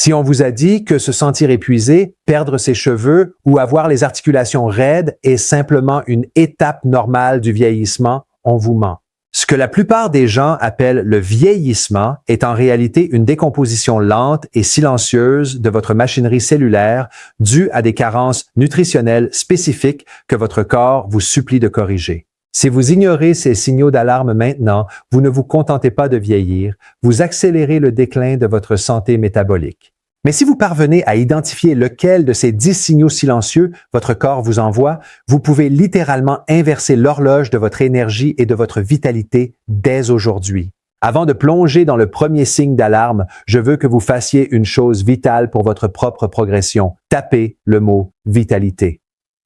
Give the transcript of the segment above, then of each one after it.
Si on vous a dit que se sentir épuisé, perdre ses cheveux ou avoir les articulations raides est simplement une étape normale du vieillissement, on vous ment. Ce que la plupart des gens appellent le vieillissement est en réalité une décomposition lente et silencieuse de votre machinerie cellulaire due à des carences nutritionnelles spécifiques que votre corps vous supplie de corriger. Si vous ignorez ces signaux d'alarme maintenant, vous ne vous contentez pas de vieillir, vous accélérez le déclin de votre santé métabolique. Mais si vous parvenez à identifier lequel de ces 10 signaux silencieux votre corps vous envoie, vous pouvez littéralement inverser l'horloge de votre énergie et de votre vitalité dès aujourd'hui. Avant de plonger dans le premier signe d'alarme, je veux que vous fassiez une chose vitale pour votre propre progression. Tapez le mot « vitalité »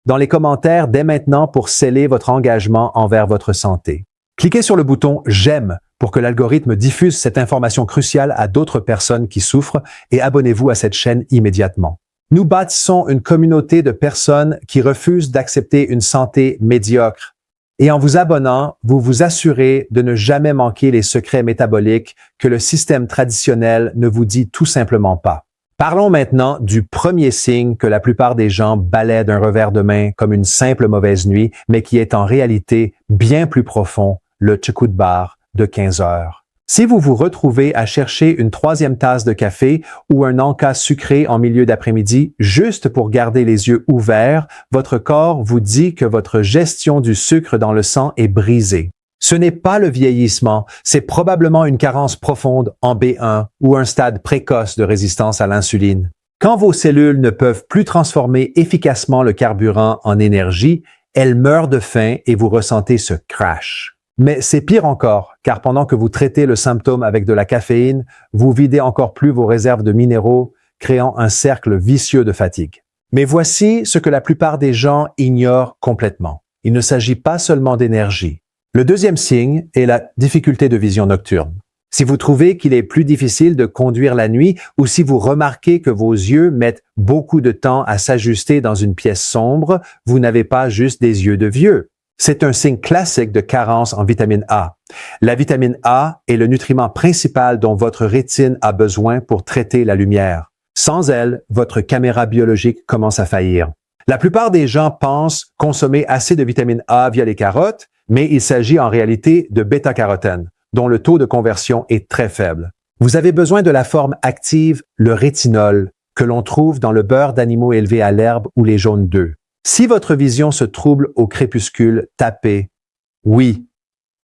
dans les commentaires dès maintenant pour sceller votre engagement envers votre santé. Cliquez sur le bouton « J'aime » pour que l'algorithme diffuse cette information cruciale à d'autres personnes qui souffrent et abonnez-vous à cette chaîne immédiatement. Nous bâtissons une communauté de personnes qui refusent d'accepter une santé médiocre. Et en vous abonnant, vous vous assurez de ne jamais manquer les secrets métaboliques que le système traditionnel ne vous dit tout simplement pas. Parlons maintenant du premier signe que la plupart des gens balaient d'un revers de main comme une simple mauvaise nuit, mais qui est en réalité bien plus profond, le coup de barre de 15 heures. Si vous vous retrouvez à chercher une 3e tasse de café ou un encas sucré en milieu d'après-midi juste pour garder les yeux ouverts, votre corps vous dit que votre gestion du sucre dans le sang est brisée. Ce n'est pas le vieillissement, c'est probablement une carence profonde en B1 ou un stade précoce de résistance à l'insuline. Quand vos cellules ne peuvent plus transformer efficacement le carburant en énergie, elles meurent de faim et vous ressentez ce crash. Mais c'est pire encore, car pendant que vous traitez le symptôme avec de la caféine, vous videz encore plus vos réserves de minéraux, créant un cercle vicieux de fatigue. Mais voici ce que la plupart des gens ignorent complètement. Il ne s'agit pas seulement d'énergie. Le deuxième signe est la difficulté de vision nocturne. Si vous trouvez qu'il est plus difficile de conduire la nuit ou si vous remarquez que vos yeux mettent beaucoup de temps à s'ajuster dans une pièce sombre, vous n'avez pas juste des yeux de vieux. C'est un signe classique de carence en vitamine A. La vitamine A est le nutriment principal dont votre rétine a besoin pour traiter la lumière. Sans elle, votre caméra biologique commence à faillir. La plupart des gens pensent consommer assez de vitamine A via les carottes, mais il s'agit en réalité de bêta-carotène, dont le taux de conversion est très faible. Vous avez besoin de la forme active, le rétinol, que l'on trouve dans le beurre d'animaux élevés à l'herbe ou les jaunes d'œufs. Si votre vision se trouble au crépuscule, tapez « Oui »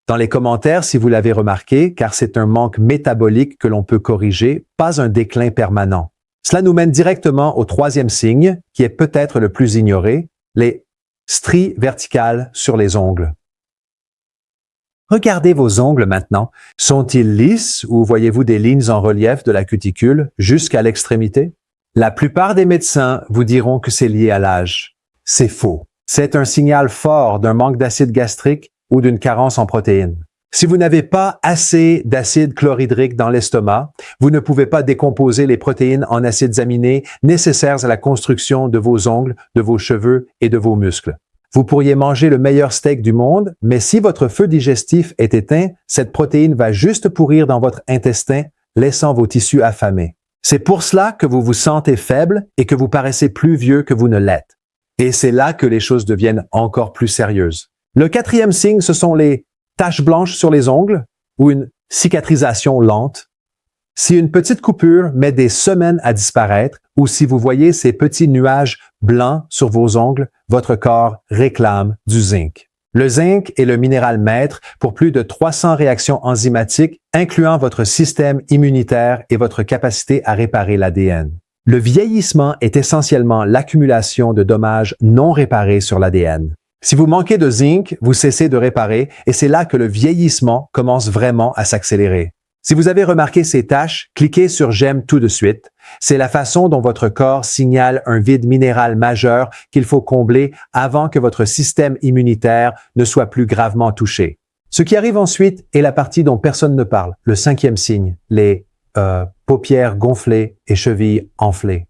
dans les commentaires si vous l'avez remarqué, car c'est un manque métabolique que l'on peut corriger, pas un déclin permanent. Cela nous mène directement au 3e signe, qui est peut-être le plus ignoré, les stries verticales sur les ongles. Regardez vos ongles maintenant. Sont-ils lisses ou voyez-vous des lignes en relief de la cuticule jusqu'à l'extrémité? La plupart des médecins vous diront que c'est lié à l'âge. C'est faux. C'est un signal fort d'un manque d'acide gastrique ou d'une carence en protéines. Si vous n'avez pas assez d'acide chlorhydrique dans l'estomac, vous ne pouvez pas décomposer les protéines en acides aminés nécessaires à la construction de vos ongles, de vos cheveux et de vos muscles. Vous pourriez manger le meilleur steak du monde, mais si votre feu digestif est éteint, cette protéine va juste pourrir dans votre intestin, laissant vos tissus affamés. C'est pour cela que vous vous sentez faible et que vous paraissez plus vieux que vous ne l'êtes. Et c'est là que les choses deviennent encore plus sérieuses. Le 4e signe, ce sont les taches blanches sur les ongles ou une cicatrisation lente. Si une petite coupure met des semaines à disparaître ou si vous voyez ces petits nuages blancs sur vos ongles, votre corps réclame du zinc. Le zinc est le minéral maître pour plus de 300 réactions enzymatiques, incluant votre système immunitaire et votre capacité à réparer l'ADN. Le vieillissement est essentiellement l'accumulation de dommages non réparés sur l'ADN. Si vous manquez de zinc, vous cessez de réparer et c'est là que le vieillissement commence vraiment à s'accélérer. Si vous avez remarqué ces taches, cliquez sur « J'aime » tout de suite. C'est la façon dont votre corps signale un vide minéral majeur qu'il faut combler avant que votre système immunitaire ne soit plus gravement touché. Ce qui arrive ensuite est la partie dont personne ne parle, le 5e signe, les paupières gonflées et chevilles enflées.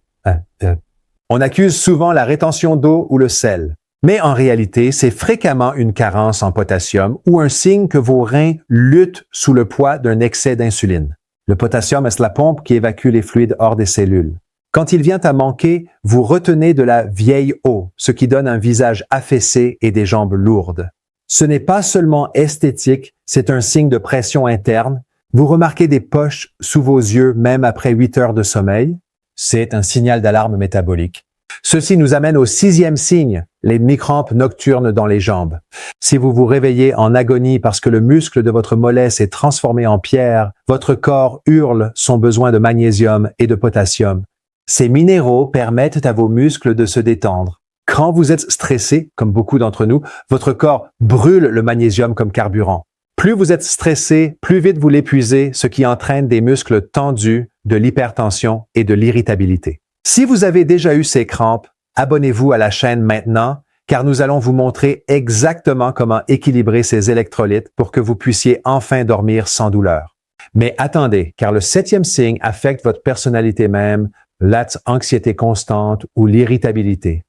On accuse souvent la rétention d'eau ou le sel. Mais en réalité, c'est fréquemment une carence en potassium ou un signe que vos reins luttent sous le poids d'un excès d'insuline. Le potassium est la pompe qui évacue les fluides hors des cellules. Quand il vient à manquer, vous retenez de la vieille eau, ce qui donne un visage affaissé et des jambes lourdes. Ce n'est pas seulement esthétique, c'est un signe de pression interne. Vous remarquez des poches sous vos yeux même après 8 heures de sommeil. C'est un signal d'alarme métabolique. Ceci nous amène au 6e signe, les micrampes nocturnes dans les jambes. Si vous vous réveillez en agonie parce que le muscle de votre mollet s'est transformé en pierre, votre corps hurle son besoin de magnésium et de potassium. Ces minéraux permettent à vos muscles de se détendre. Quand vous êtes stressé, comme beaucoup d'entre nous, votre corps brûle le magnésium comme carburant. Plus vous êtes stressé, plus vite vous l'épuisez, ce qui entraîne des muscles tendus, de l'hypertension et de l'irritabilité. Si vous avez déjà eu ces crampes, abonnez-vous à la chaîne maintenant, car nous allons vous montrer exactement comment équilibrer ces électrolytes pour que vous puissiez enfin dormir sans douleur. Mais attendez, car le 7e signe affecte votre personnalité même, l'anxiété constante ou l'irritabilité.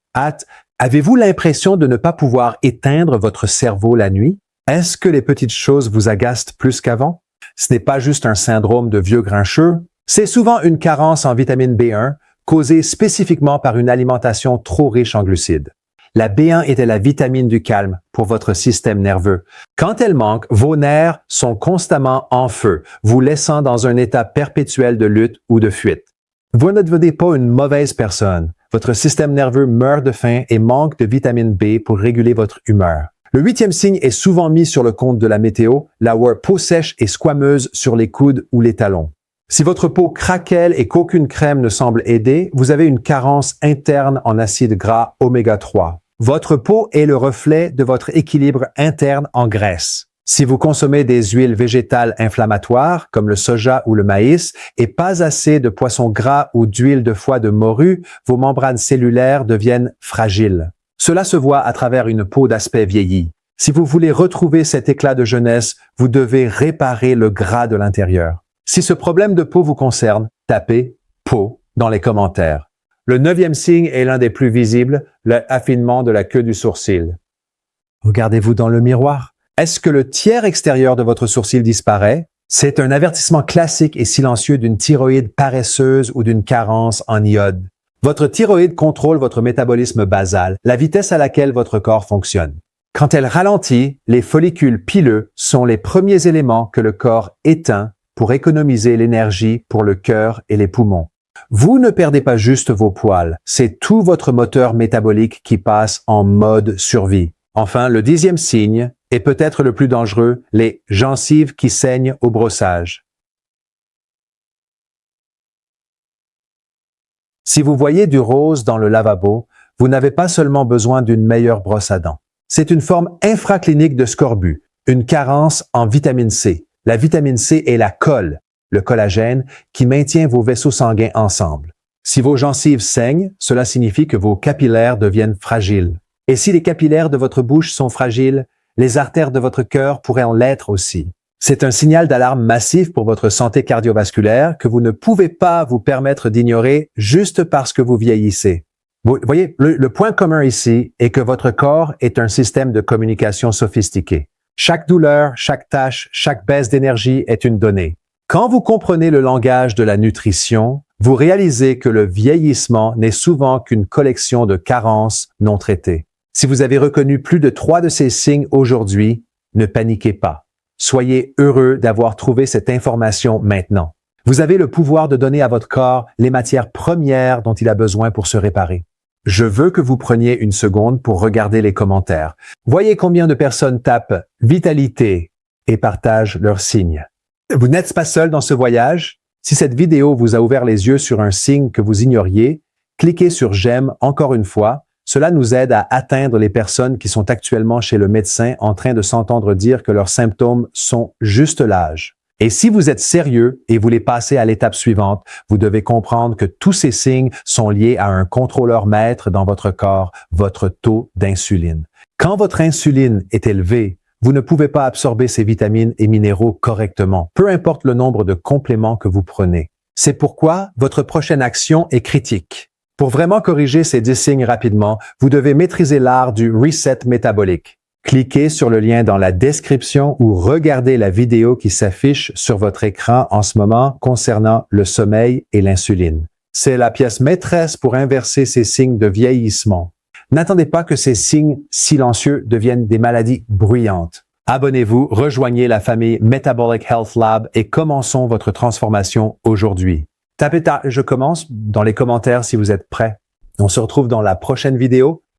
Avez-vous l'impression de ne pas pouvoir éteindre votre cerveau la nuit? Est-ce que les petites choses vous agacent plus qu'avant? Ce n'est pas juste un syndrome de vieux grincheux, c'est souvent une carence en vitamine B1 causée spécifiquement par une alimentation trop riche en glucides. La B1 était la vitamine du calme pour votre système nerveux. Quand elle manque, vos nerfs sont constamment en feu, vous laissant dans un état perpétuel de lutte ou de fuite. Vous ne devenez pas une mauvaise personne. Votre système nerveux meurt de faim et manque de vitamine B pour réguler votre humeur. Le 8e signe est souvent mis sur le compte de la météo, la peau sèche et squameuse sur les coudes ou les talons. Si votre peau craquelle et qu'aucune crème ne semble aider, vous avez une carence interne en acides gras oméga 3. Votre peau est le reflet de votre équilibre interne en graisse. Si vous consommez des huiles végétales inflammatoires, comme le soja ou le maïs, et pas assez de poissons gras ou d'huile de foie de morue, vos membranes cellulaires deviennent fragiles. Cela se voit à travers une peau d'aspect vieilli. Si vous voulez retrouver cet éclat de jeunesse, vous devez réparer le gras de l'intérieur. Si ce problème de peau vous concerne, tapez « peau » dans les commentaires. Le 9e signe est l'un des plus visibles, l'affinement de la queue du sourcil. Regardez-vous dans le miroir. Est-ce que le tiers extérieur de votre sourcil disparaît? C'est un avertissement classique et silencieux d'une thyroïde paresseuse ou d'une carence en iode. Votre thyroïde contrôle votre métabolisme basal, la vitesse à laquelle votre corps fonctionne. Quand elle ralentit, les follicules pileux sont les premiers éléments que le corps éteint pour économiser l'énergie pour le cœur et les poumons. Vous ne perdez pas juste vos poils, c'est tout votre moteur métabolique qui passe en mode survie. Enfin, le 10e signe est peut-être le plus dangereux, les gencives qui saignent au brossage. Si vous voyez du rose dans le lavabo, vous n'avez pas seulement besoin d'une meilleure brosse à dents. C'est une forme infraclinique de scorbut, une carence en vitamine C. La vitamine C est la colle, le collagène, qui maintient vos vaisseaux sanguins ensemble. Si vos gencives saignent, cela signifie que vos capillaires deviennent fragiles. Et si les capillaires de votre bouche sont fragiles, les artères de votre cœur pourraient en l'être aussi. C'est un signal d'alarme massif pour votre santé cardiovasculaire que vous ne pouvez pas vous permettre d'ignorer juste parce que vous vieillissez. Vous voyez, le point commun ici est que votre corps est un système de communication sophistiqué. Chaque douleur, chaque tâche, chaque baisse d'énergie est une donnée. Quand vous comprenez le langage de la nutrition, vous réalisez que le vieillissement n'est souvent qu'une collection de carences non traitées. Si vous avez reconnu plus de 3 de ces signes aujourd'hui, ne paniquez pas. Soyez heureux d'avoir trouvé cette information maintenant. Vous avez le pouvoir de donner à votre corps les matières premières dont il a besoin pour se réparer. Je veux que vous preniez une seconde pour regarder les commentaires. Voyez combien de personnes tapent « vitalité » et partagent leurs signes. Vous n'êtes pas seul dans ce voyage. Si cette vidéo vous a ouvert les yeux sur un signe que vous ignoriez, cliquez sur « j'aime » encore une fois. Cela nous aide à atteindre les personnes qui sont actuellement chez le médecin en train de s'entendre dire que leurs symptômes sont juste l'âge. Et si vous êtes sérieux et voulez passer à l'étape suivante, vous devez comprendre que tous ces signes sont liés à un contrôleur maître dans votre corps, votre taux d'insuline. Quand votre insuline est élevée, vous ne pouvez pas absorber ces vitamines et minéraux correctement, peu importe le nombre de compléments que vous prenez. C'est pourquoi votre prochaine action est critique. Pour vraiment corriger ces 10 signes rapidement, vous devez maîtriser l'art du reset métabolique. Cliquez sur le lien dans la description ou regardez la vidéo qui s'affiche sur votre écran en ce moment concernant le sommeil et l'insuline. C'est la pièce maîtresse pour inverser ces signes de vieillissement. N'attendez pas que ces signes silencieux deviennent des maladies bruyantes. Abonnez-vous, rejoignez la famille Metabolic Health Lab et commençons votre transformation aujourd'hui. Tapez « Je commence » dans les commentaires si vous êtes prêts. On se retrouve dans la prochaine vidéo.